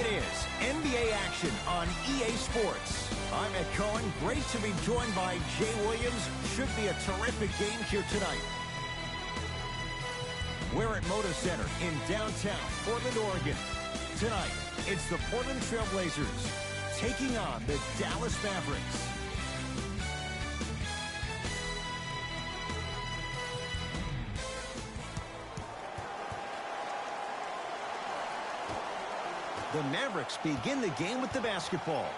is NBA action on EA Sports. I'm Ed Cohen. Great to be joined by Jay Williams. Should be a terrific game here tonight. We're at Moda Center in downtown Portland, Oregon. Tonight, it's the Portland Trail Blazers taking on the Dallas Mavericks. The Mavericks begin the game with the basketball.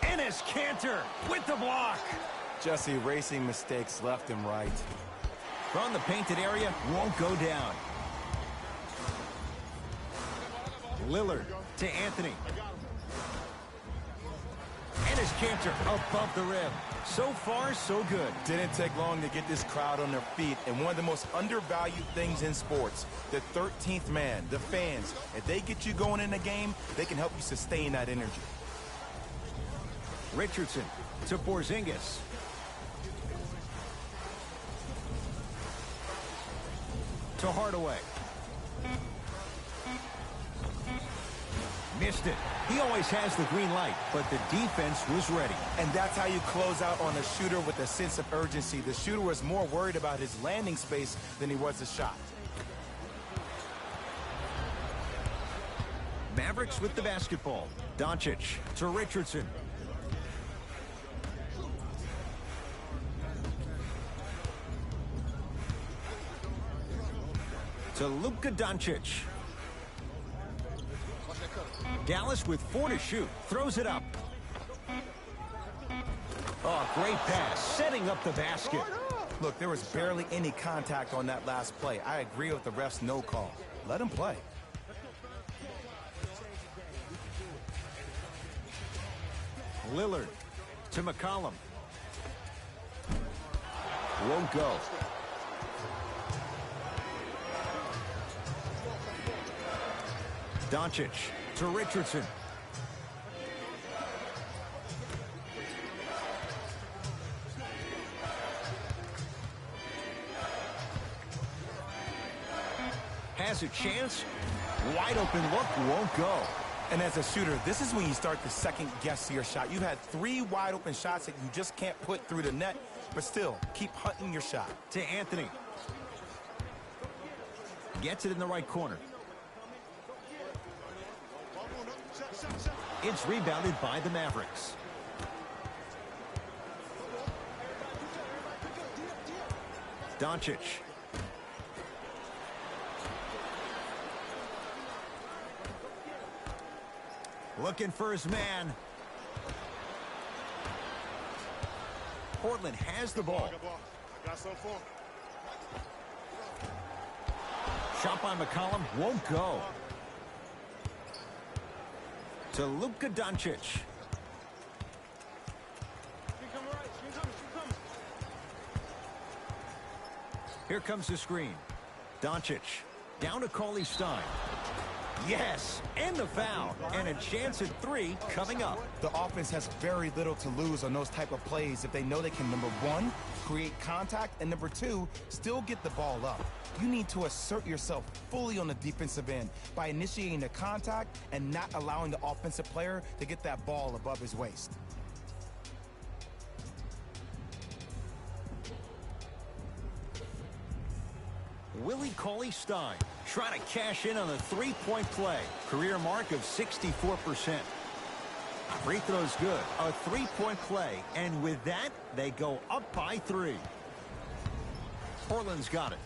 Enes Kanter with the block. Just erasing mistakes left and right. From the painted area, won't go down. Lillard to Anthony. Enes Kanter above the rim. So far, so good. Didn't take long to get this crowd on their feet. And one of the most undervalued things in sports, the 13th man, the fans. If they get you going in the game, they can help you sustain that energy. Richardson to Porzingis. To Hardaway. Missed it. He always has the green light, but the defense was ready. And that's how you close out on a shooter with a sense of urgency. The shooter was more worried about his landing space than he was the shot. Mavericks with the basketball. Doncic to Richardson. To Luka Doncic. Dallas with 4 to shoot. Throws it up. Oh, great pass. Setting up the basket. Look, there was barely any contact on that last play. I agree with the ref's no call. Let him play. Lillard to McCollum. Won't go. Doncic to Richardson. Has a chance. Wide open look, won't go. And as a shooter, this is when you start to second guess your shot. You had 3 wide open shots that you just can't put through the net, but still, keep hunting your shot. To Anthony. Gets it in the right corner. It's rebounded by the Mavericks. Doncic. Looking for his man. Portland has the ball. Shot by McCollum won't go. To Luka Doncic. Here comes the screen. Doncic down to Cauley Stein. Yes, and the foul. And a chance at 3 coming up. The offense has very little to lose on those type of plays if they know they can, number 1, create contact, and number 2, still get the ball up. You need to assert yourself fully on the defensive end by initiating the contact and not allowing the offensive player to get that ball above his waist. Willie Cauley-Stein trying to cash in on a 3-point play. Career mark of 64%. Free throw's good. A 3-point play. And with that, they go up by 3. Portland's got it.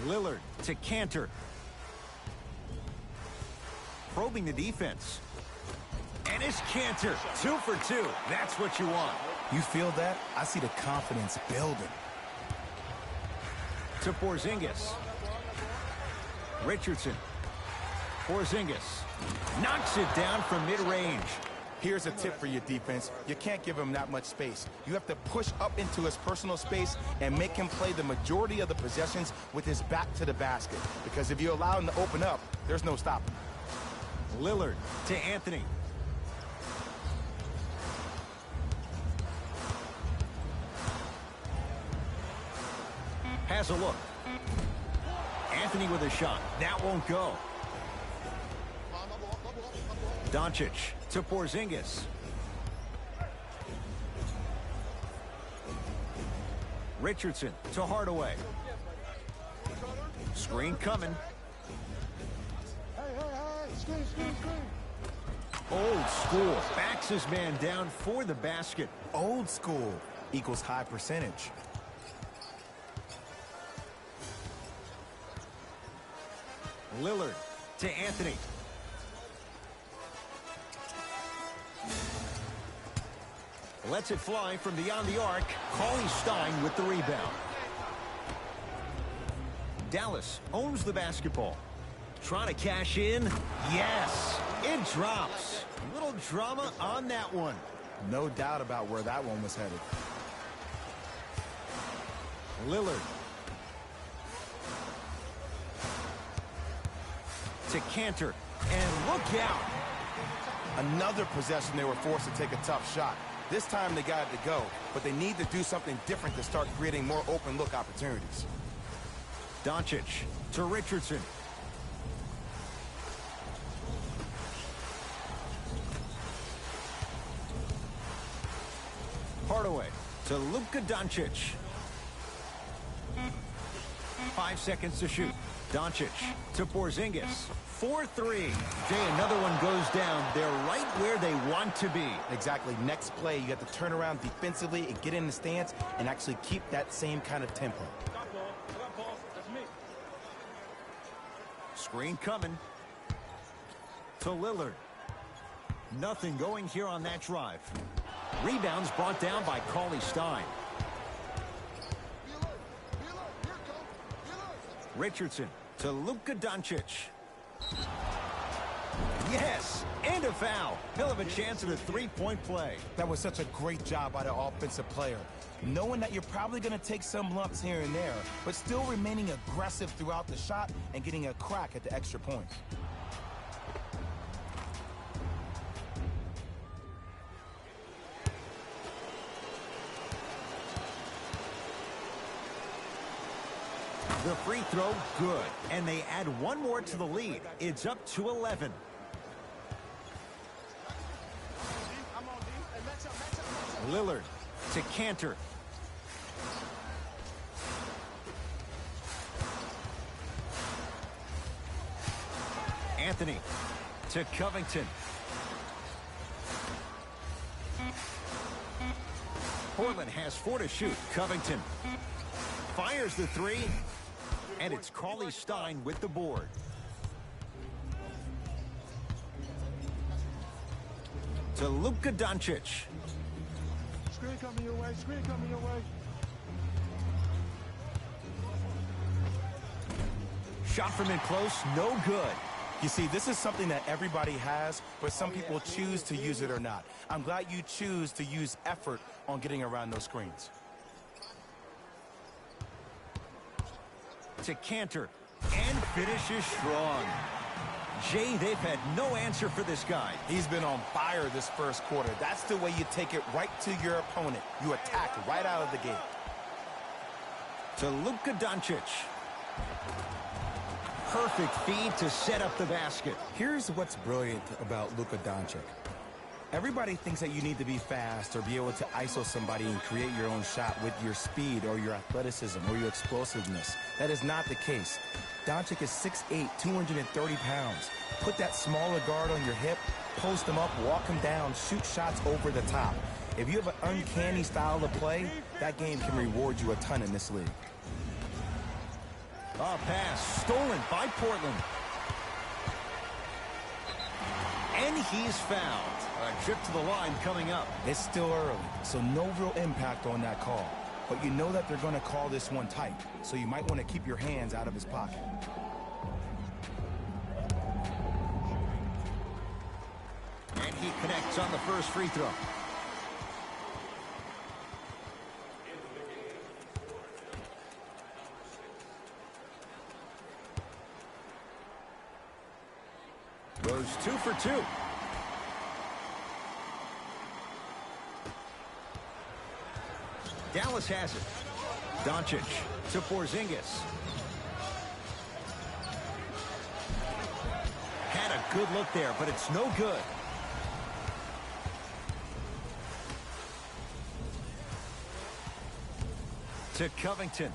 Lillard to Kanter. Probing the defense. And it's Kanter. 2 for 2. That's what you want. You feel that? I see the confidence building. To Porzingis. Richardson. Porzingis knocks it down from mid-range. Here's a tip for your defense. You can't give him that much space. You have to push up into his personal space and make him play the majority of the possessions with his back to the basket. Because if you allow him to open up, there's no stopping. Lillard to Anthony. Has a look. Anthony with a shot. That won't go. Doncic to Porzingis. Richardson to Hardaway. Screen coming. Screen. Old school. Backs his man down for the basket. Old school equals high percentage. Lillard to Anthony. Lets it fly from beyond the arc. Cauley Stein with the rebound. Dallas owns the basketball. Trying to cash in. Yes, it drops. A little drama on that one. No doubt about where that one was headed. Lillard. To Cantor. And look out. Another possession they were forced to take a tough shot. This time they got it to go, but they need to do something different to start creating more open look opportunities. Doncic to Richardson. Hardaway to Luka Doncic. 5 seconds to shoot. Doncic to Porzingis. 4-3. Jay, another one goes down. They're right where they want to be. Exactly. Next play, you have to turn around defensively and get in the stance and actually keep that same kind of tempo. Screen coming to Lillard. Nothing going here on that drive. Rebounds brought down by Cauley Stein. Richardson to Luka Doncic. Yes, and a foul. He'll have a chance at a three-point play. That was such a great job by the offensive player. Knowing that you're probably going to take some lumps here and there, but still remaining aggressive throughout the shot and getting a crack at the extra point. The free throw, good. And they add one more to the lead. It's up to 11. Lillard to Cantor. Anthony to Covington. Portland has 4 to shoot. Covington fires the 3. And it's Cauley Stein with the board. To Luka Doncic. Screen coming your way. Shot from in close, no good. You see, this is something that everybody has, but some people choose to use it or not. I'm glad you choose to use effort on getting around those screens. To Cantor, and finishes strong. Jay, they've had no answer for this guy. He's been on fire this first quarter. That's the way you take it right to your opponent. You attack right out of the gate. To Luka Doncic. Perfect feed to set up the basket. Here's what's brilliant about Luka Doncic. Everybody thinks that you need to be fast or be able to ISO somebody and create your own shot with your speed or your athleticism or your explosiveness. That is not the case. Doncic is 6'8", 230 pounds. Put that smaller guard on your hip, post him up, walk him down, shoot shots over the top. If you have an uncanny style of play, that game can reward you a ton in this league. A pass stolen by Portland. And he's fouled. A trip to the line coming up. It's still early, so no real impact on that call. But you know that they're going to call this one tight, so you might want to keep your hands out of his pocket. And he connects on the first free throw. Goes 2 for 2. Dallas has it. Doncic to Porzingis. Had a good look there, but it's no good. To Covington.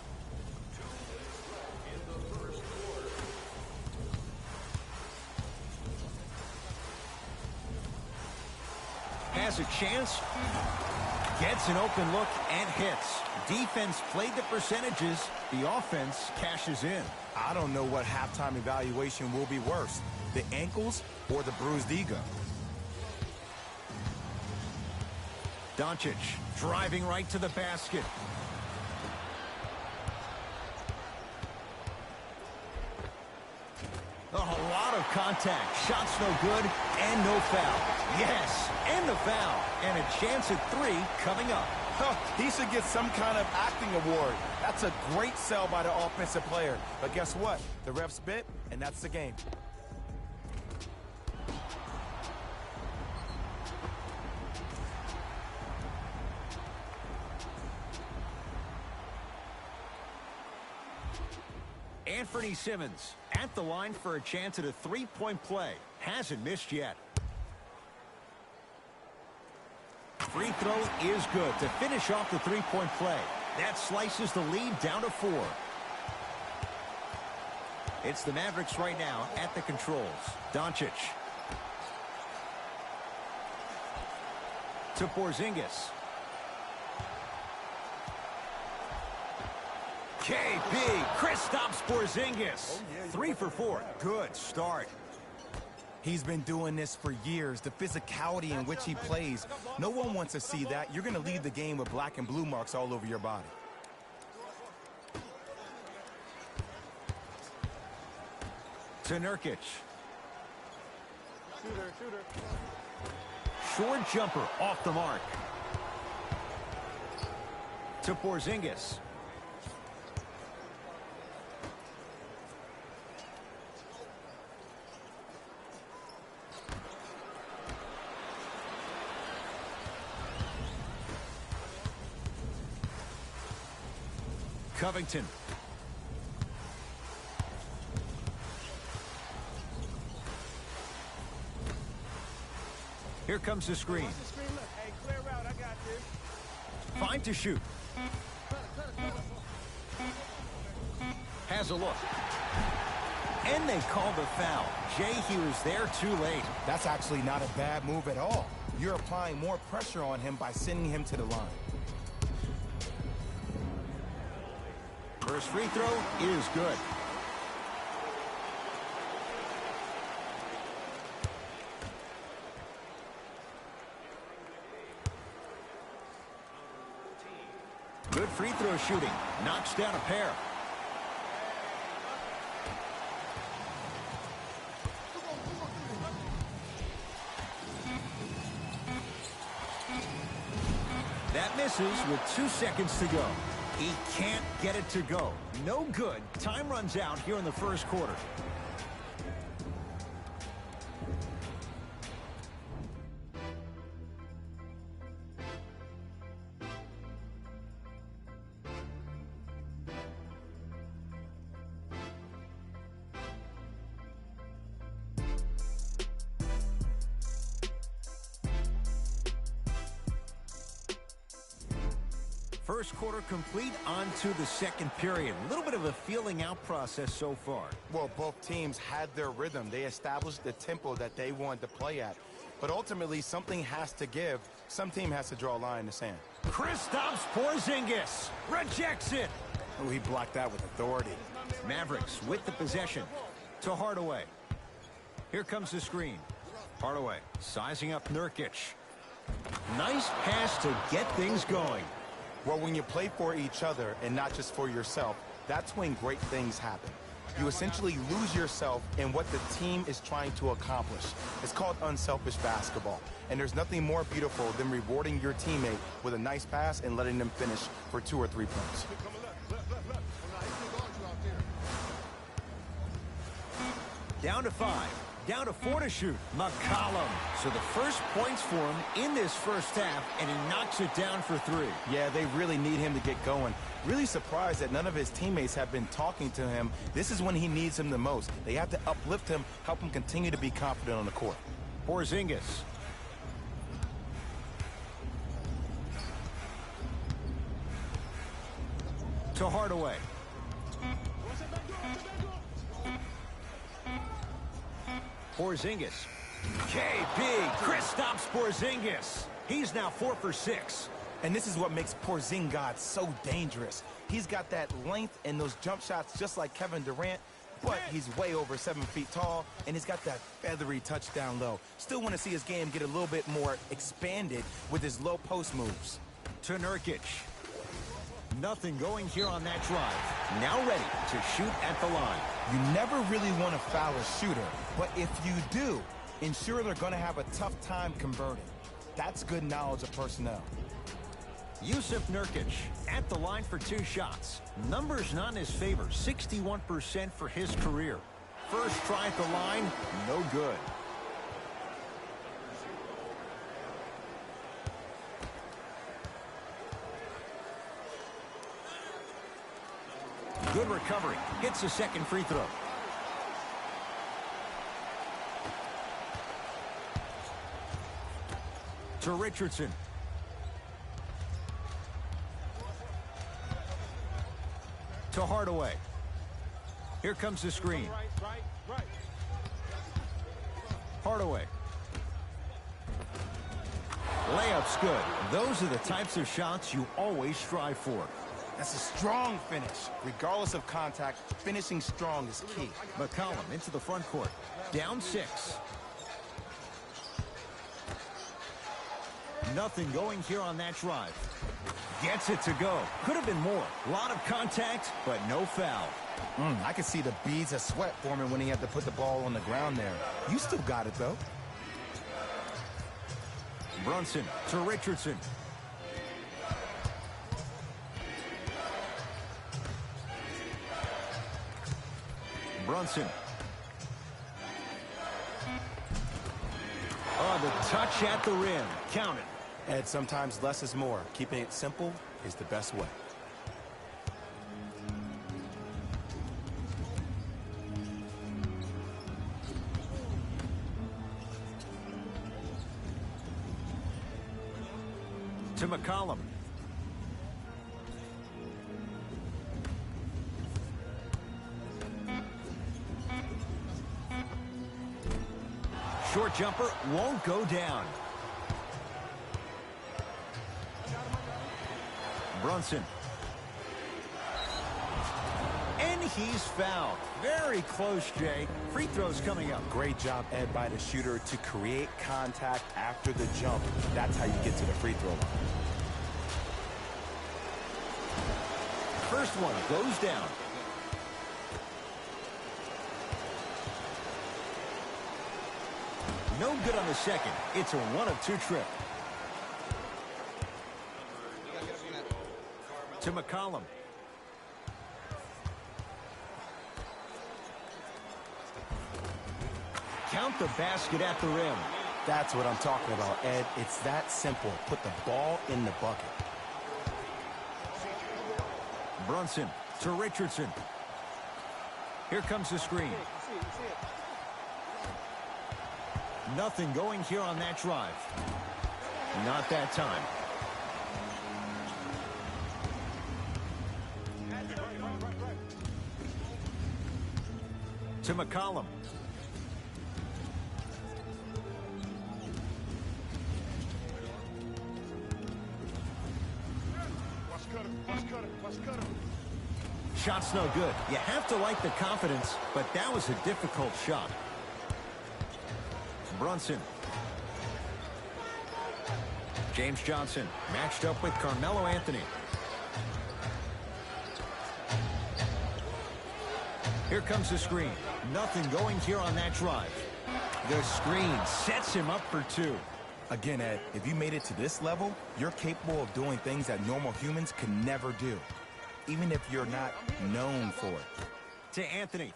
Has a chance. Gets an open look and hits. Defense played the percentages. The offense cashes in. I don't know what halftime evaluation will be worse, the ankles or the bruised ego. Doncic driving right to the basket. A lot of contact. Shots no good and no foul. Yes, and the foul. And a chance at 3 coming up. He should get some kind of acting award. That's a great sell by the offensive player. But guess what? The refs bit, and that's the game. Anthony Simmons at the line for a chance at a 3-point play. Hasn't missed yet. Free throw is good to finish off the 3-point play. That slices the lead down to 4. It's the Mavericks right now at the controls. Doncic. To Porzingis. KB. Chris stops Porzingis. 3 for 4. Good start. He's been doing this for years. The physicality in which he plays. No one wants to see that. You're going to leave the game with black and blue marks all over your body. To Nurkic. Shooter. Short jumper off the mark. To Porzingis. Covington. Here comes the screen. Hey, clear out. I got this. Fine to shoot. Has a look. And they call the foul. Jay, he was there too late. That's actually not a bad move at all. You're applying more pressure on him by sending him to the line. First free throw is good. Good free throw shooting. Knocks down a pair. That misses with 2 seconds to go. He can't get it to go. No good. Time runs out here in the first quarter. First quarter complete, on to the second period. A little bit of a feeling out process so far. Well, both teams had their rhythm. They established the tempo that they wanted to play at. But ultimately, something has to give. Some team has to draw a line in the sand. Kristaps Porzingis rejects it. Oh, he blocked that with authority. Mavericks with the possession to Hardaway. Here comes the screen. Hardaway sizing up Nurkic. Nice pass to get things going. Well, when you play for each other and not just for yourself, that's when great things happen. You essentially lose yourself in what the team is trying to accomplish. It's called unselfish basketball. And there's nothing more beautiful than rewarding your teammate with a nice pass and letting them finish for 2 or 3 points. Down to 5. Down to 4 to shoot. McCollum. So the first points for him in this first half, and he knocks it down for 3. Yeah, they really need him to get going. Really surprised that none of his teammates have been talking to him. This is when he needs him the most. They have to uplift him, help him continue to be confident on the court. Porzingis. To Hardaway. Porzingis. KB. Chris stops Porzingis. He's now 4 for 6. And this is what makes Porzingis so dangerous. He's got that length and those jump shots just like Kevin Durant, but he's way over 7 feet tall, and he's got that feathery touchdown low. Still want to see his game get a little bit more expanded with his low post moves. To Nurkic. Nothing going here on that drive. Now ready to shoot at the line. You never really want to foul a shooter, but if you do, ensure they're going to have a tough time converting. That's good knowledge of personnel. Yusuf Nurkic at the line for 2 shots. Numbers not in his favor, 61% for his career. First try at the line, no good. Good recovery. Hits the second free throw. To Richardson. To Hardaway. Here comes the screen. Right. Hardaway. Layup's good. Those are the types of shots you always strive for. That's a strong finish. Regardless of contact, finishing strong is key. McCollum into the front court. Down 6. Nothing going here on that drive. Gets it to go. Could have been more. A lot of contact, but no foul. I could see the beads of sweat forming when he had to put the ball on the ground there. You still got it, though. Brunson to Richardson. Brunson. Oh, the touch at the rim. Count it. And sometimes less is more. Keeping it simple is the best way. To McCollum. Short jumper won't go down. Brunson. And he's fouled. Very close, Jay. Free throws coming up. Great job, Ed, by the shooter to create contact after the jump. That's how you get to the free throw line. First one goes down. No good on the second. It's a 1 of 2 trip. To McCollum. Count the basket at the rim. That's what I'm talking about, Ed. It's that simple. Put the ball in the bucket. Brunson to Richardson. Here comes the screen. Nothing going here on that drive. Not that time. To McCollum. Shot's no good. You have to like the confidence, but that was a difficult shot. Brunson. James Johnson matched up with Carmelo Anthony. Here comes the screen. Nothing going here on that drive. The screen sets him up for 2. Again, Ed, if you made it to this level, you're capable of doing things that normal humans can never do, even if you're not known for it. To Anthony.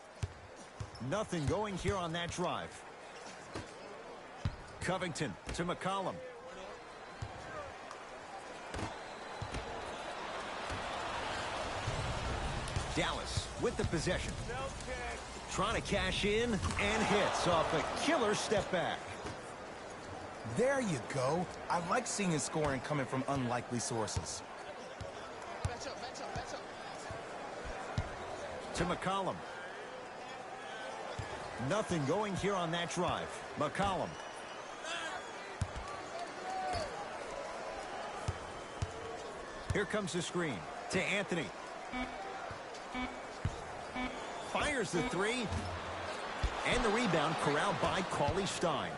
Nothing going here on that drive. Covington to McCollum. Dallas with the possession. Trying to cash in and hits off a killer step back. There you go. I like seeing his scoring coming from unlikely sources. To McCollum. Nothing going here on that drive. McCollum. Here comes the screen to Anthony. Fires the three. And the rebound corralled by Cauley Stein.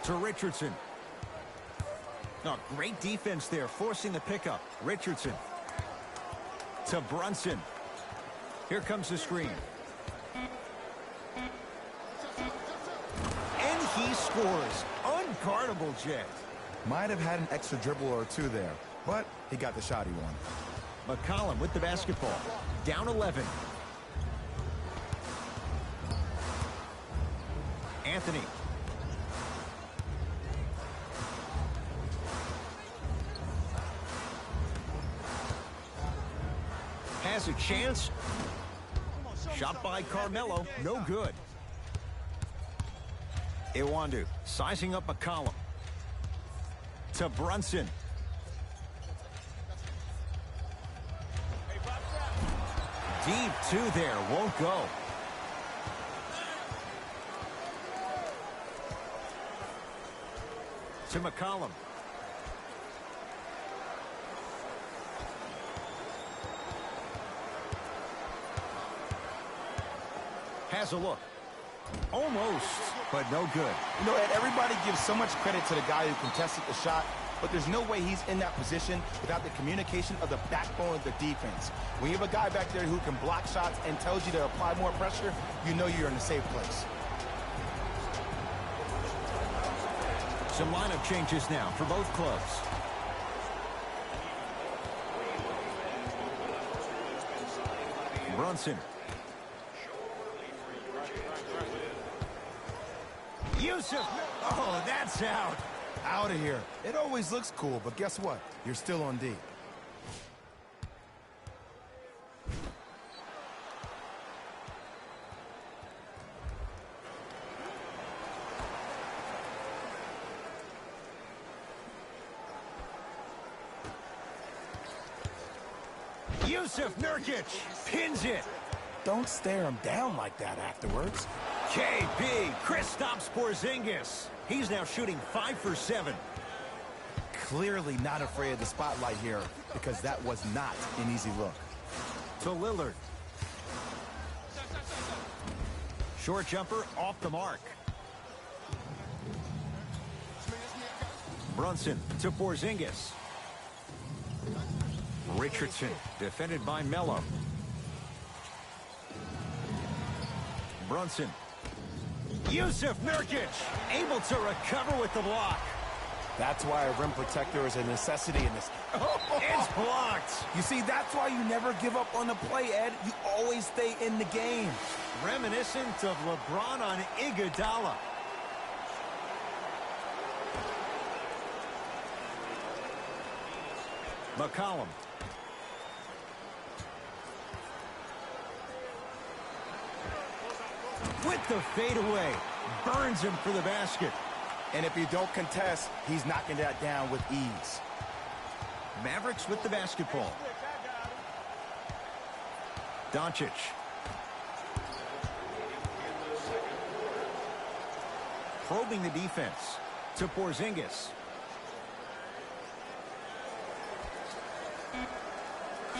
To Richardson. Oh, great defense there, forcing the pickup. Richardson. To Brunson. Here comes the screen. And he scores. Unguardable, Jet. Might have had an extra dribble or two there, but he got the shot he wanted. McCollum with the basketball. Down 11. Anthony. Has a chance. Shot by Carmelo. No good. Iwandu sizing up McCollum. To Brunson. Deep two there. Won't go. To McCollum. Has a look. Almost, but no good. You know, Ed, everybody gives so much credit to the guy who contested the shot, but there's no way he's in that position without the communication of the backbone of the defense. When you have a guy back there who can block shots and tells you to apply more pressure, you know you're in a safe place. Some lineup changes now for both clubs. Brunson. Yusuf. Oh, that's out. Out of here. It always looks cool, but guess what? You're still on D. Yusuf Nurkic pins it. Don't stare him down like that afterwards. KP, Kristaps Porzingis. He's now shooting 5 for 7. Clearly not afraid of the spotlight here because that was not an easy look. To Lillard. Short jumper off the mark. Brunson to Porzingis. Richardson defended by Melo. Brunson. Yusuf Nurkic able to recover with the block. That's why a rim protector is a necessity in this. It's blocked. You see, that's why you never give up on the play, Ed. You always stay in the game. Reminiscent of LeBron on Iguodala. McCollum. With the fadeaway. Burns him for the basket. And if you don't contest, he's knocking that down with ease. Mavericks with the basketball. Doncic. Probing the defense to Porzingis.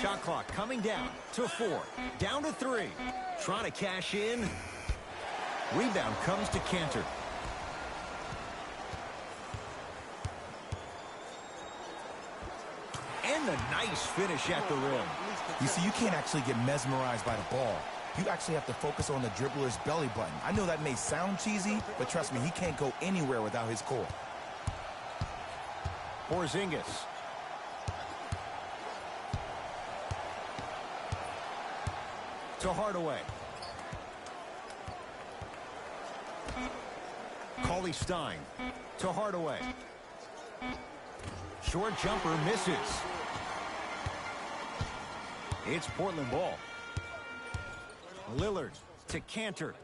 Shot clock coming down to 4. Down to 3. Trying to cash in. Rebound comes to Cantor. And a nice finish at the rim. You see, you can't actually get mesmerized by the ball. You actually have to focus on the dribbler's belly button. I know that may sound cheesy, but trust me, he can't go anywhere without his core. Porzingis. To Hardaway. Cauley Stein to Hardaway. Short jumper misses. It's Portland ball. Lillard to Cantor.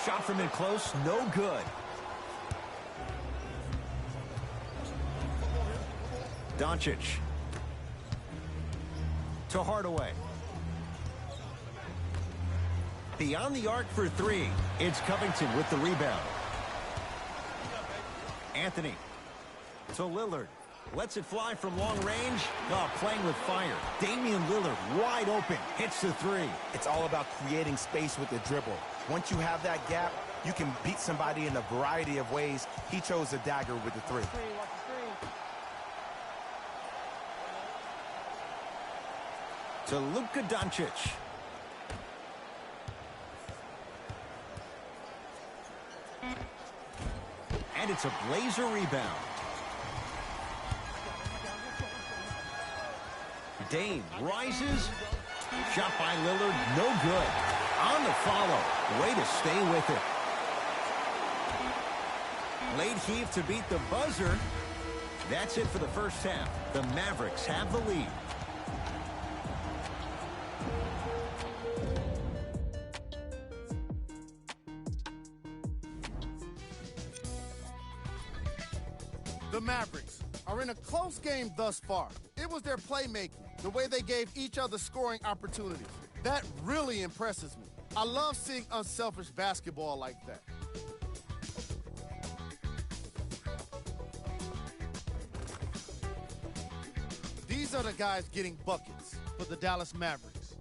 Shot from in close, no good. Doncic to Hardaway. Beyond the arc for three. It's Covington with the rebound. Anthony to Lillard. Lets it fly from long range. Oh, playing with fire. Damian Lillard wide open. Hits the three. It's all about creating space with the dribble. Once you have that gap, you can beat somebody in a variety of ways. He chose the dagger with the three. To Luka Doncic. And it's a Blazer rebound. Dame rises. Shot by Lillard, no good. On the follow. Way to stay with it. Late heave to beat the buzzer. That's it for the first half. The Mavericks have the lead. The Mavericks are in a close game thus far. It was their playmaking, the way they gave each other scoring opportunities. That really impresses me. I love seeing unselfish basketball like that. These are the guys getting buckets for the Dallas Mavericks.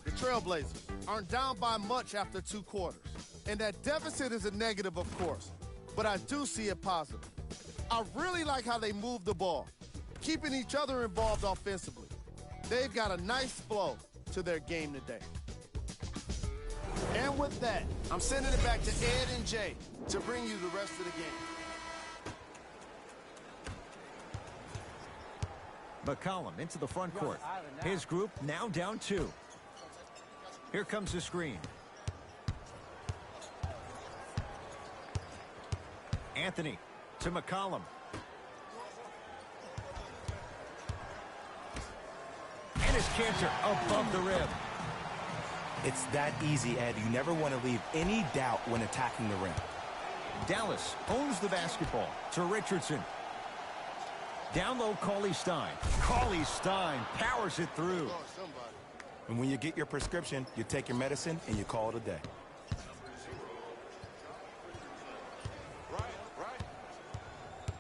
The Trailblazers aren't down by much after 2 quarters. And that deficit is a negative, of course, but I do see it positive. I really like how they move the ball, keeping each other involved offensively. They've got a nice flow to their game today. And with that, I'm sending it back to Ed and Jay to bring you the rest of the game. McCollum into the front court. His group now down 2. Here comes the screen. Anthony to McCollum. And it's Cantor above the rim. It's that easy, Ed. You never want to leave any doubt when attacking the rim. Dallas owns the basketball to Richardson. Down low, Cauley Stein. Cauley Stein powers it through. And when you get your prescription, you take your medicine and you call it a day.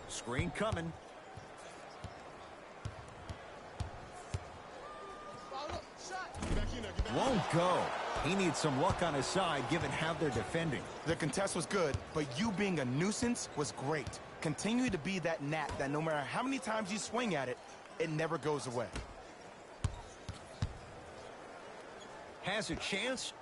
Screen coming. Won't go. He needs some luck on his side given how they're defending. The contest was good, but you being a nuisance was great. Continue to be that gnat that no matter how many times you swing at it, it never goes away. Has a chance.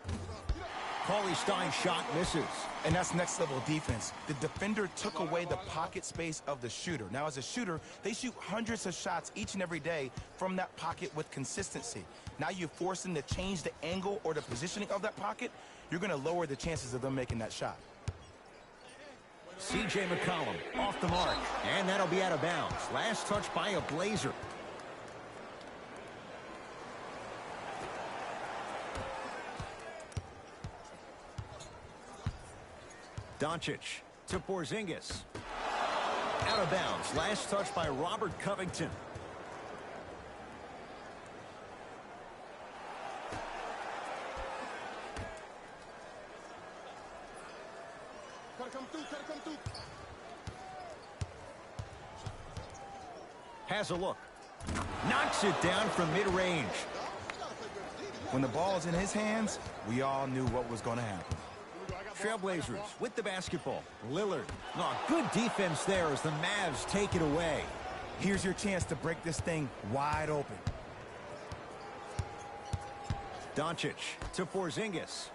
Cauley Stein's shot misses. And that's next level defense. The defender took away the pocket space of the shooter. Now, as a shooter, they shoot hundreds of shots each and every day from that pocket with consistency. Now you force them to change the angle or the positioning of that pocket, you're going to lower the chances of them making that shot. C.J. McCollum off the mark, and that'll be out of bounds. Last touch by a Blazer. Doncic to Porzingis. Out of bounds. Last touch by Robert Covington. Has a look. Knocks it down from mid-range. When the ball is in his hands, we all knew what was going to happen. Trailblazers with the basketball. Lillard. Oh, good defense there as the Mavs take it away. Here's your chance to break this thing wide open. Doncic to Porzingis.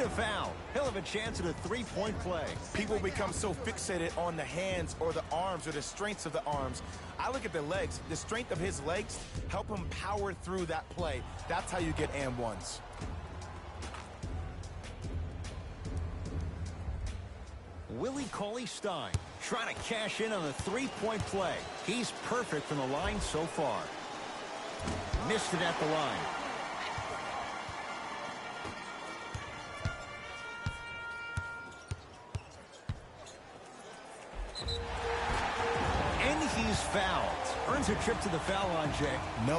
the foul. He'll have a chance at a three-point play. People become so fixated on the hands or the arms or the strengths of the arms. I look at the legs. The strength of his legs help him power through that play. That's how you get and ones. Willie Cauley-Stein trying to cash in on a three-point play. He's perfect from the line so far. Missed it at the line. And he's fouled. Earns a trip to the foul line, Jay. No.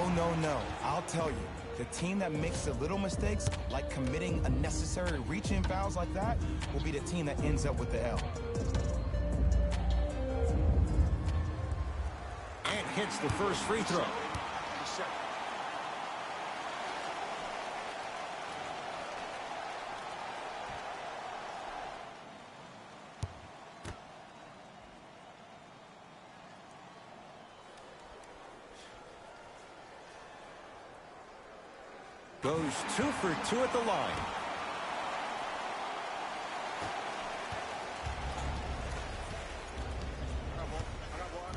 I'll tell you. The team that makes the little mistakes, like committing unnecessary reach-in fouls like that, will be the team that ends up with the L. And hits the first free throw. Goes 2 for 2 at the line.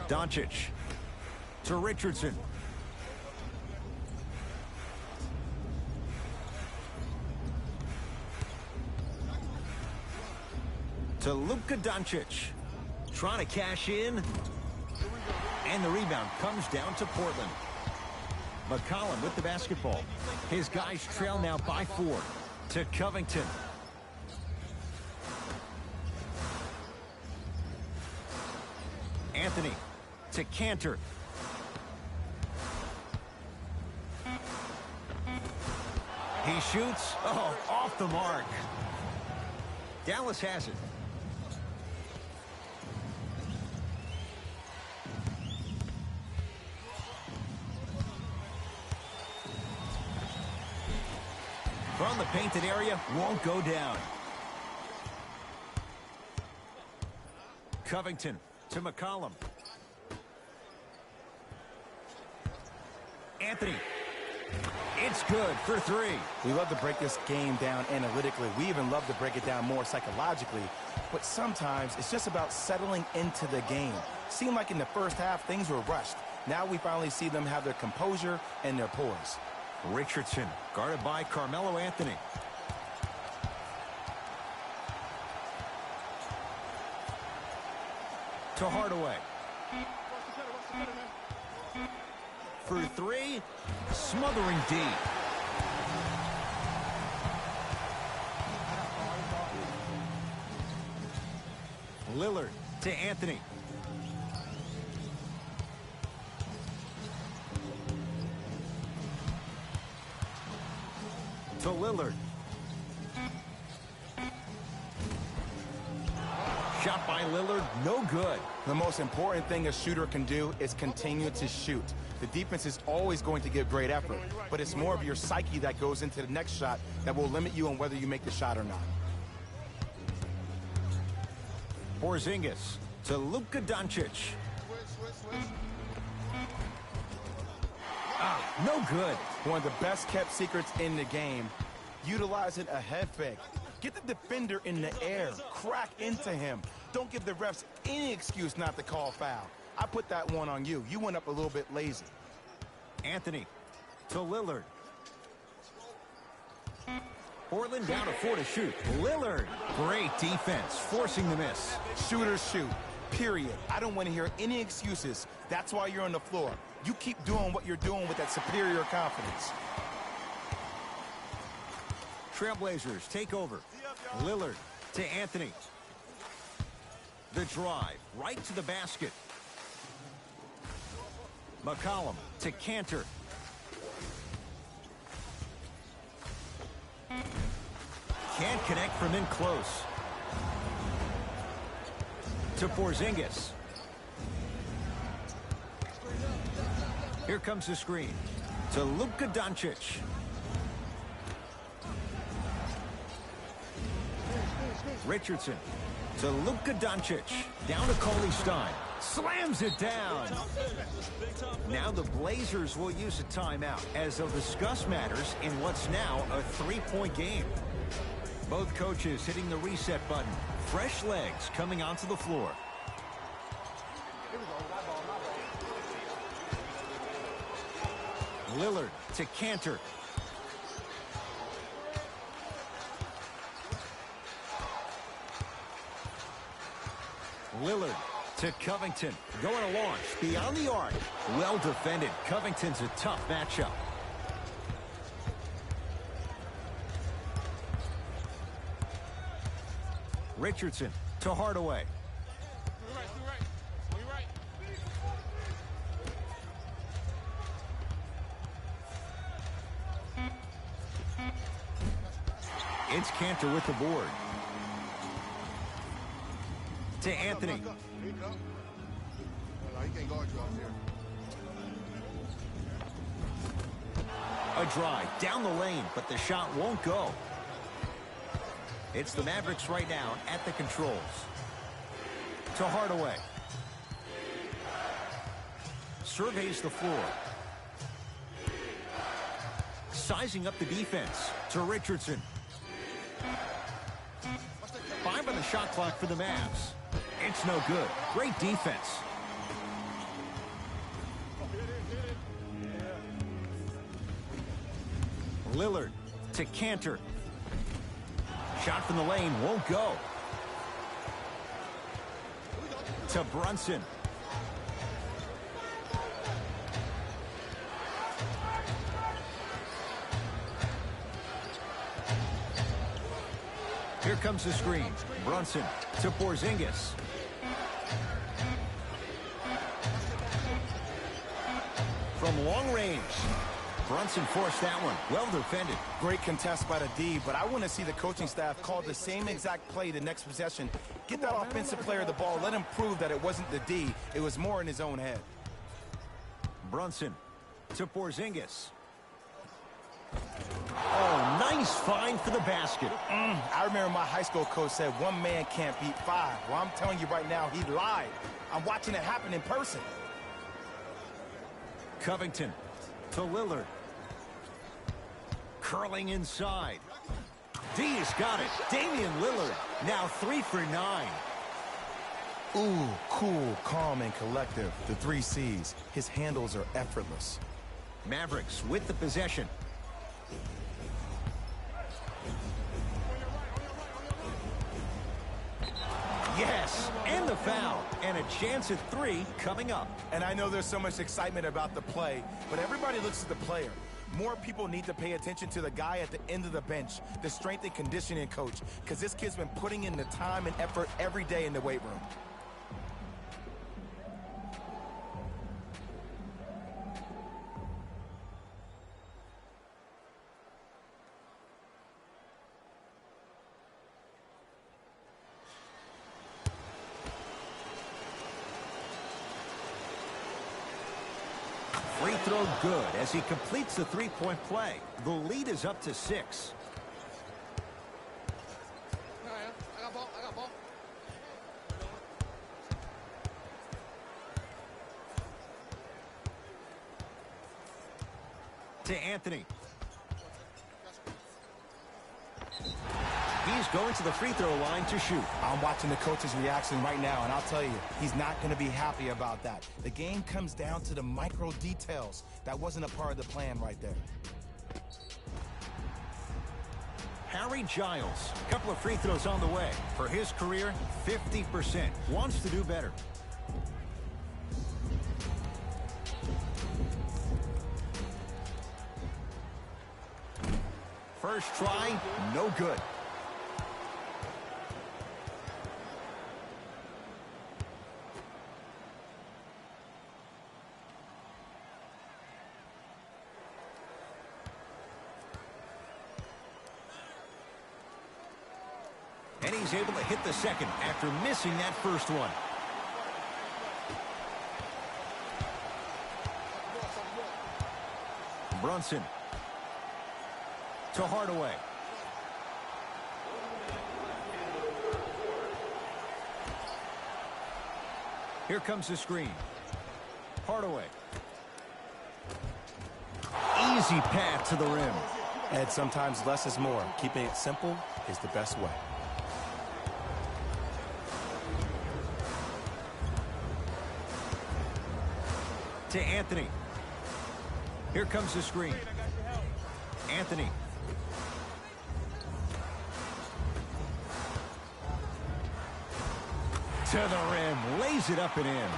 Doncic to Richardson. To Luka Doncic. Trying to cash in. And the rebound comes down to Portland. McCollum with the basketball. His guys trail now by 4. To Covington. Anthony to Cantor. He shoots. Oh, off the mark. Dallas has it. From the painted area, won't go down. Covington to McCollum. Anthony. It's good for 3. We love to break this game down analytically. We even love to break it down more psychologically. But sometimes it's just about settling into the game. Seemed like in the first half, things were rushed. Now we finally see them have their composure and their poise. Richardson, guarded by Carmelo Anthony. To Hardaway. For 3, smothering D. Lillard to Anthony. To Lillard. Shot by Lillard, no good. The most important thing a shooter can do is continue to shoot. The defense is always going to give great effort, but it's more of your psyche that goes into the next shot that will limit you on whether you make the shot or not. Porzingis to Luka Doncic. No good. One of the best kept secrets in the game, utilizing a head fake. Get the defender in the air, crack into him. Don't give the refs any excuse not to call foul. I put that one on you. You went up a little bit lazy. Anthony to Lillard. Portland down to 4 to shoot. Lillard, great defense, forcing the miss. Shooters shoot, period. I don't want to hear any excuses. That's why you're on the floor. You keep doing what you're doing with that superior confidence. Trailblazers take over. Lillard to Anthony. The drive, right to the basket. McCollum to Cantor. Can't connect from in close. To Porzingis. Here comes the screen. To Luka Doncic. Richardson to Luka Doncic. Down to Cauley-Stein. Slams it down. Now the Blazers will use a timeout as they'll discuss matters in what's now a 3-point game. Both coaches hitting the reset button. Fresh legs coming onto the floor. Lillard to Cantor. Lillard to Covington. Going to launch beyond the arc. Well defended. Covington's a tough matchup. Richardson to Hardaway. It's Cantor with the board. To Anthony. A drive down the lane, but the shot won't go. It's the Mavericks right now at the controls. To Hardaway. Surveys the floor. Sizing up the defense to Richardson. 5 on the shot clock for the Mavs. It's no good. Great defense. Lillard to Cantor. Shot from the lane won't go. To Brunson. Here comes the screen. Brunson to Porzingis. From long range. Brunson forced that one. Well defended. Great contest by the D, but I want to see the coaching staff call the same exact play the next possession. Get that offensive player the ball. Let him prove that it wasn't the D. It was more in his own head. Brunson to Porzingis. Oh, nice find for the basket. I remember my high school coach said one man can't beat 5. Well, I'm telling you right now, he lied. I'm watching it happen in person. Covington to Lillard. Curling inside. D's got it. Damian Lillard now 3 for 9. Ooh, cool, calm, and collective. The 3 C's. His handles are effortless. Mavericks with the possession. Yes, and the foul. And a chance at 3 coming up. And I know there's so much excitement about the play, but everybody looks at the player. More people need to pay attention to the guy at the end of the bench, the strength and conditioning coach, because this kid's been putting in the time and effort every day in the weight room. Free throw good as he completes the three-point play. The lead is up to 6. I got ball. To Anthony. He's going to the free throw line to shoot. I'm watching the coach's reaction right now, and I'll tell you, he's not going to be happy about that. The game comes down to the micro details. That wasn't a part of the plan right there. Harry Giles, a couple of free throws on the way. For his career, 50%. Wants to do better. First try, no good. And he's able to hit the second after missing that first one. Brunson to Hardaway. Here comes the screen. Hardaway. Easy path to the rim. And sometimes less is more. Keeping it simple is the best way. To Anthony. Here comes the screen. Anthony. To the rim. Lays it up and in.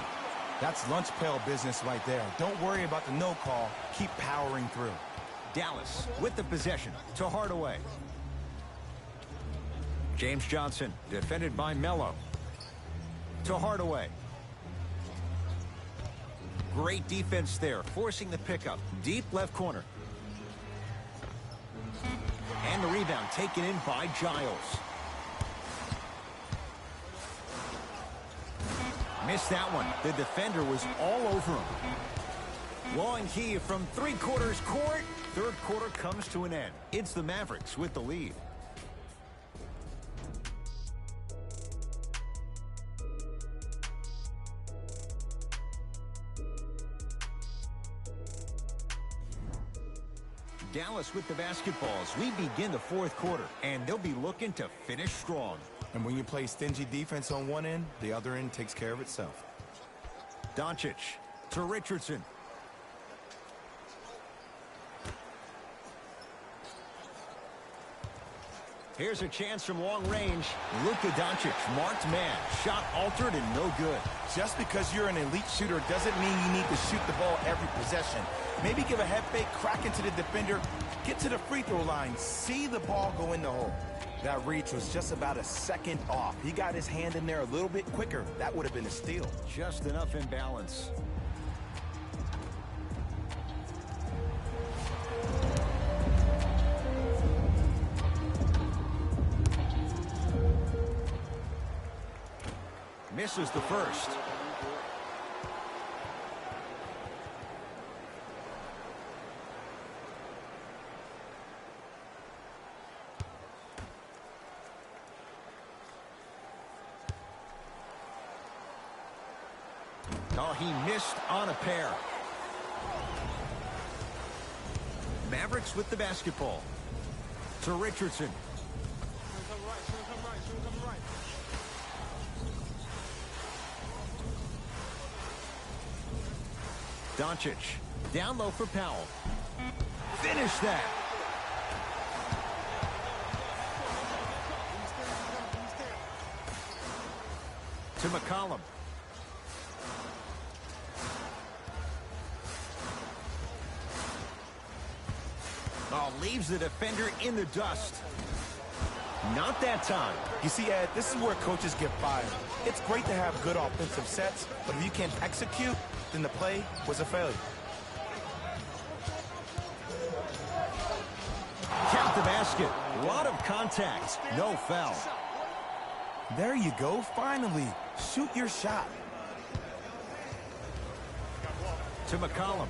That's lunch pail business right there. Don't worry about the no call. Keep powering through. Dallas with the possession to Hardaway. James Johnson defended by Melo. To Hardaway. Great defense there, forcing the pickup. Deep left corner. And the rebound taken in by Giles. Missed that one. The defender was all over him. Long key from three-quarters court. Third quarter comes to an end. It's the Mavericks with the lead. Dallas with the basketballs. We begin the fourth quarter, and they'll be looking to finish strong. And when you play stingy defense on one end, the other end takes care of itself. Doncic to Richardson. Here's a chance from long range. Luka Doncic, marked man. Shot altered and no good. Just because you're an elite shooter doesn't mean you need to shoot the ball every possession. Maybe give a head fake, crack into the defender, get to the free throw line, see the ball go in the hole. That reach was just about a second off. He got his hand in there a little bit quicker. That would have been a steal. Just enough imbalance. Misses the first. Oh, he missed on a pair. Mavericks with the basketball. To Richardson. Doncic. Down low for Powell. Finish that. To McCollum. Oh, leaves the defender in the dust. Not that time. You see, Ed, this is where coaches get fired. It's great to have good offensive sets, but if you can't execute, then the play was a failure. Count the basket. A lot of contact. No foul. There you go. Finally, shoot your shot. To McCollum.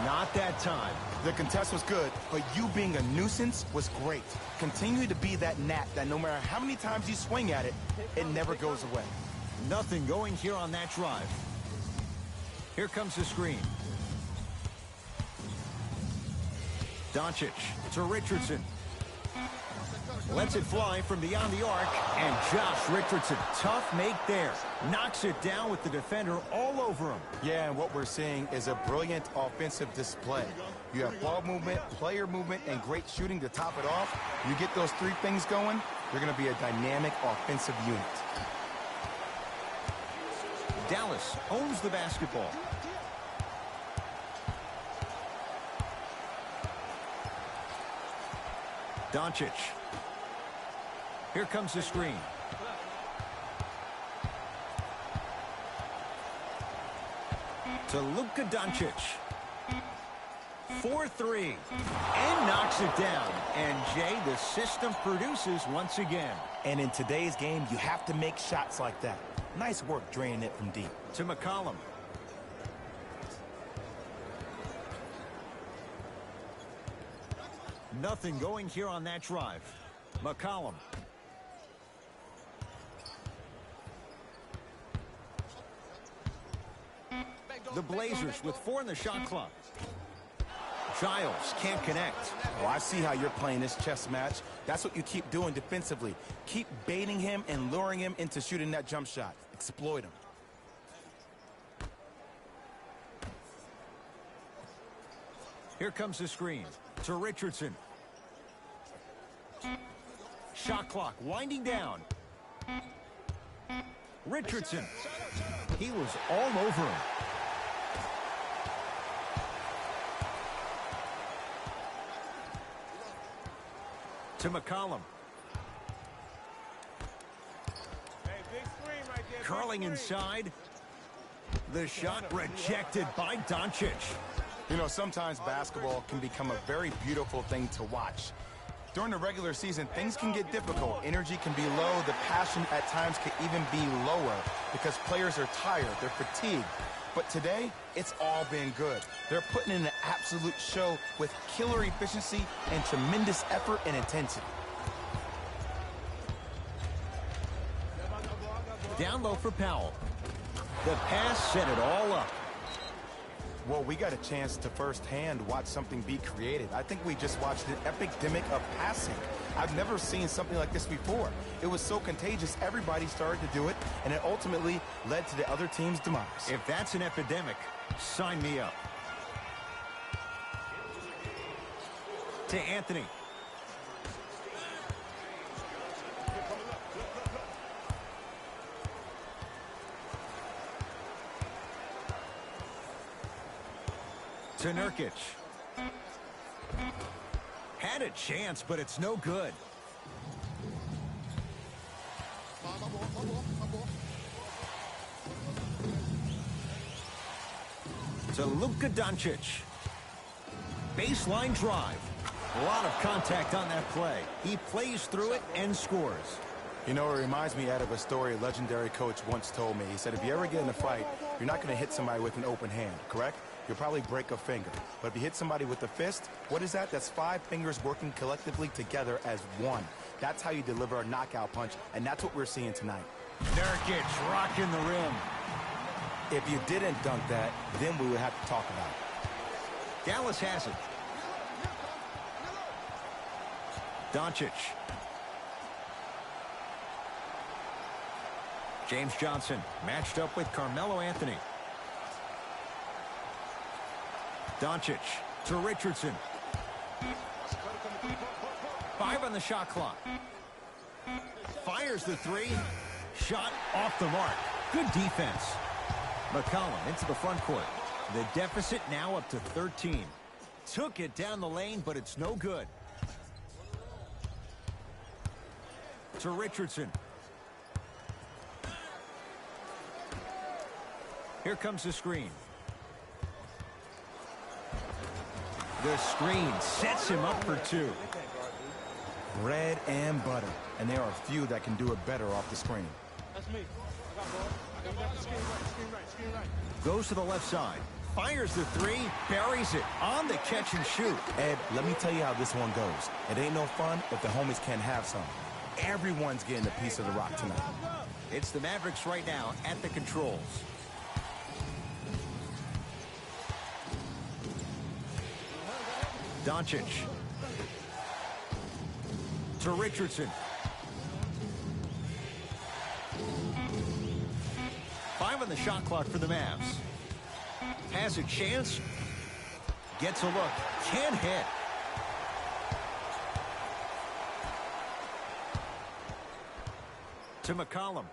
Not that time. The contest was good, but you being a nuisance was great. Continue to be that gnat that no matter how many times you swing at it, it never goes away. Nothing going here on that drive. Here comes the screen. Doncic to Richardson. Lets it fly from beyond the arc, and Josh Richardson, tough make there. Knocks it down with the defender all over him. Yeah, and what we're seeing is a brilliant offensive display. You have ball movement, player movement, and great shooting to top it off. You get those three things going, you're going to be a dynamic offensive unit. Dallas owns the basketball. Doncic. Here comes the screen. To Luka Doncic. 4-3. And knocks it down. And, Jay, the system produces once again. And in today's game, you have to make shots like that. Nice work draining it from deep. To McCollum. Nothing going here on that drive. McCollum. The Blazers with 4 in the shot clock. Giles can't connect. Oh, I see how you're playing this chess match. That's what you keep doing defensively. Keep baiting him and luring him into shooting that jump shot. Exploit him. Here comes the screen to Richardson. Shot clock winding down. Richardson. He was all over him. To McCollum. Hey, big screen right there. Curling big screen. inside. The shot rejected by Doncic. You know, sometimes basketball can become a very beautiful thing to watch. During the regular season, things can get difficult. Energy can be low. The passion at times can even be lower because players are tired. They're fatigued. But today, it's all been good. They're putting in an absolute show with killer efficiency and tremendous effort and intensity. Down low for Powell. The pass set it all up. Well, we got a chance to firsthand watch something be created. I think we just watched an epidemic of passing. I've never seen something like this before. It was so contagious, everybody started to do it, and it ultimately led to the other team's demise. If that's an epidemic, sign me up. To Anthony. To Nurkic. Had a chance, but it's no good. To Luka Doncic. Baseline drive. A lot of contact on that play. He plays through it and scores. You know, it reminds me out of a story a legendary coach once told me. He said, if you ever get in a fight, you're not going to hit somebody with an open hand, correct? You'll probably break a finger. But if you hit somebody with a fist, what is that? That's 5 fingers working collectively together as one. That's how you deliver a knockout punch, and that's what we're seeing tonight. Nurkic rocking the rim. If you didn't dunk that, then we would have to talk about it. Dallas has it. Doncic. James Johnson matched up with Carmelo Anthony. Doncic to Richardson. 5 on the shot clock. Fires the 3. Shot off the mark. Good defense. McCollum into the front court. The deficit now up to 13. Took it down the lane, but it's no good. To Richardson. Here comes the screen. The screen sets him up for 2. Bread and butter. And there are a few that can do it better off the screen. That's me. I got ball. I got the screen right, screen right. Goes to the left side. Fires the 3. Buries it on the catch and shoot. Ed, let me tell you how this one goes. It ain't no fun if the homies can't have some. Everyone's getting a piece of the rock tonight. It's the Mavericks right now at the controls. Doncic. To Richardson. 5 on the shot clock for the Mavs. Has a chance. Gets a look. Can't hit. To McCollum.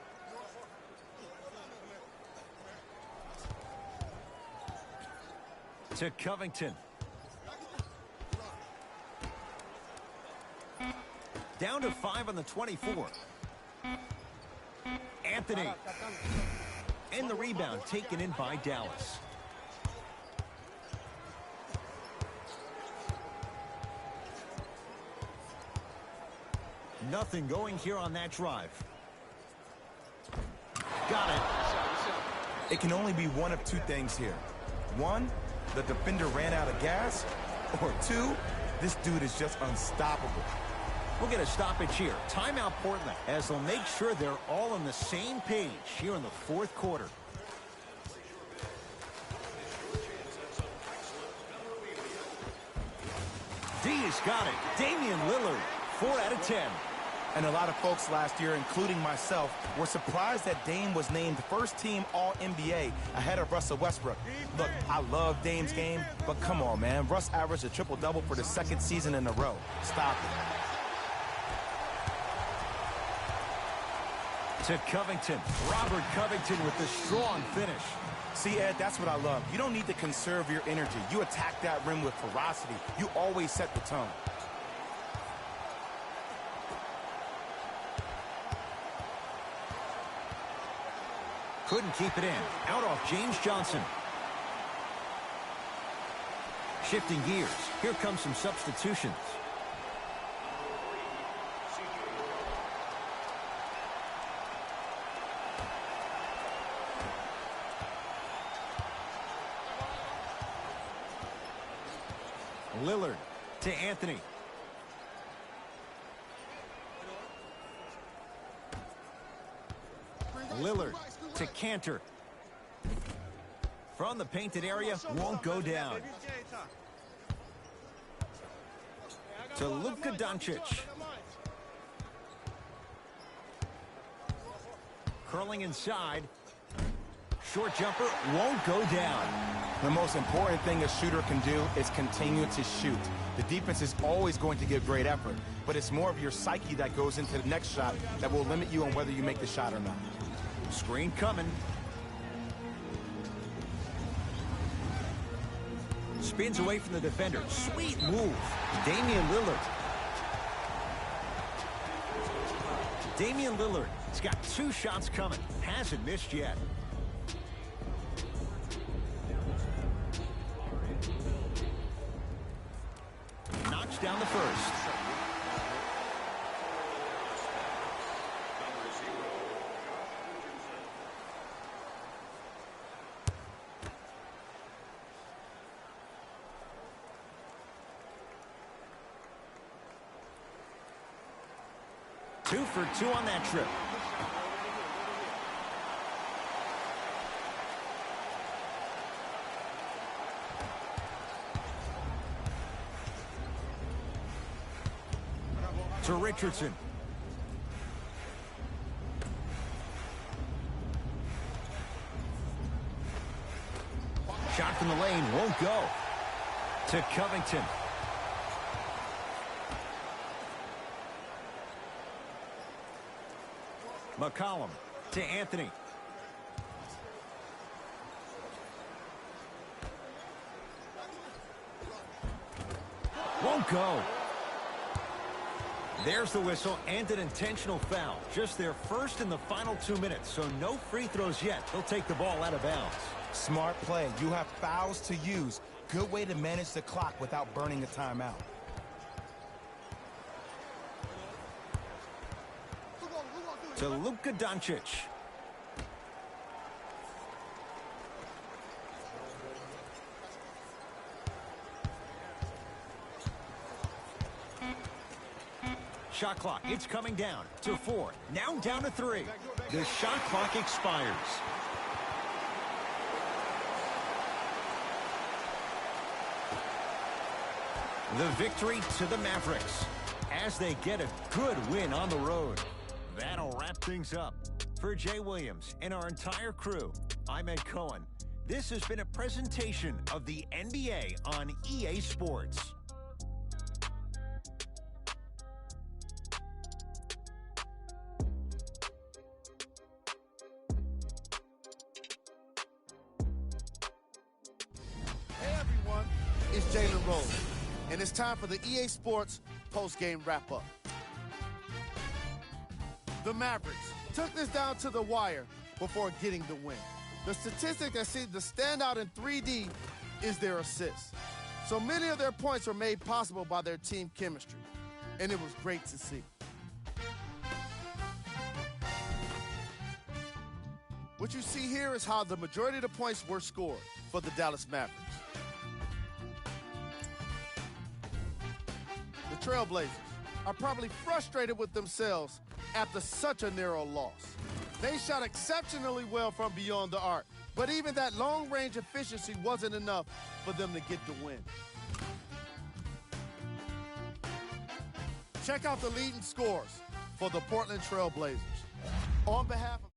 To Covington. Down to 5 on the 24. Anthony. And the rebound taken in by Dallas. Nothing going here on that drive. Got it. It can only be one of 2 things here. 1, the defender ran out of gas. Or 2, This dude is just unstoppable. We'll get a stoppage here. Timeout Portland, as they'll make sure they're all on the same page here in the fourth quarter. D's got it. Damian Lillard, 4 out of 10. And a lot of folks last year, including myself, were surprised that Dame was named first-team All-NBA ahead of Russell Westbrook. Look, I love Dame's game, but come on, man. Russ averaged a triple-double for the second season in a row. Stop it. To Covington. Robert Covington with the strong finish. See, Ed, that's what I love. You don't need to conserve your energy. You attack that rim with ferocity. You always set the tone. Couldn't keep it in. Out off James Johnson. Shifting gears. Here comes some substitutions. Lillard to Anthony. Lillard to Cantor. From the painted area, won't go down. To Luka Doncic. Curling inside. Short jumper won't go down. The most important thing a shooter can do is continue to shoot. The defense is always going to give great effort, but it's more of your psyche that goes into the next shot that will limit you on whether you make the shot or not. Screen coming. Spins away from the defender. Sweet move. Damian Lillard. Damian Lillard. He's got 2 shots coming. Hasn't missed yet. Knocks down the first. Two for 2 on that trip. To Richardson. Shot from the lane won't go. To Covington. McCollum to Anthony. Won't go. There's the whistle and an intentional foul. Just their first in the final 2 minutes, so no free throws yet. They'll take the ball out of bounds. Smart play. You have fouls to use. Good way to manage the clock without burning a timeout. To Luka Doncic. Shot clock, it's coming down to 4. Now down to 3. The shot clock expires. The victory to the Mavericks as they get a good win on the road. That'll wrap things up. For Jay Williams and our entire crew, I'm Ed Cohen. This has been a presentation of the NBA on EA Sports. Hey everyone, it's Jalen Rose, and it's time for the EA Sports post-game wrap-up. The Mavericks took this down to the wire before getting the win. The statistic that seems to stand out in 3D is their assists. So many of their points were made possible by their team chemistry, and it was great to see. What you see here is how the majority of the points were scored for the Dallas Mavericks. Trail Blazers are probably frustrated with themselves after such a narrow loss. They shot exceptionally well from beyond the arc, but even that long-range efficiency wasn't enough for them to get the win. Check out the leading scores for the Portland Trail Blazers. On behalf of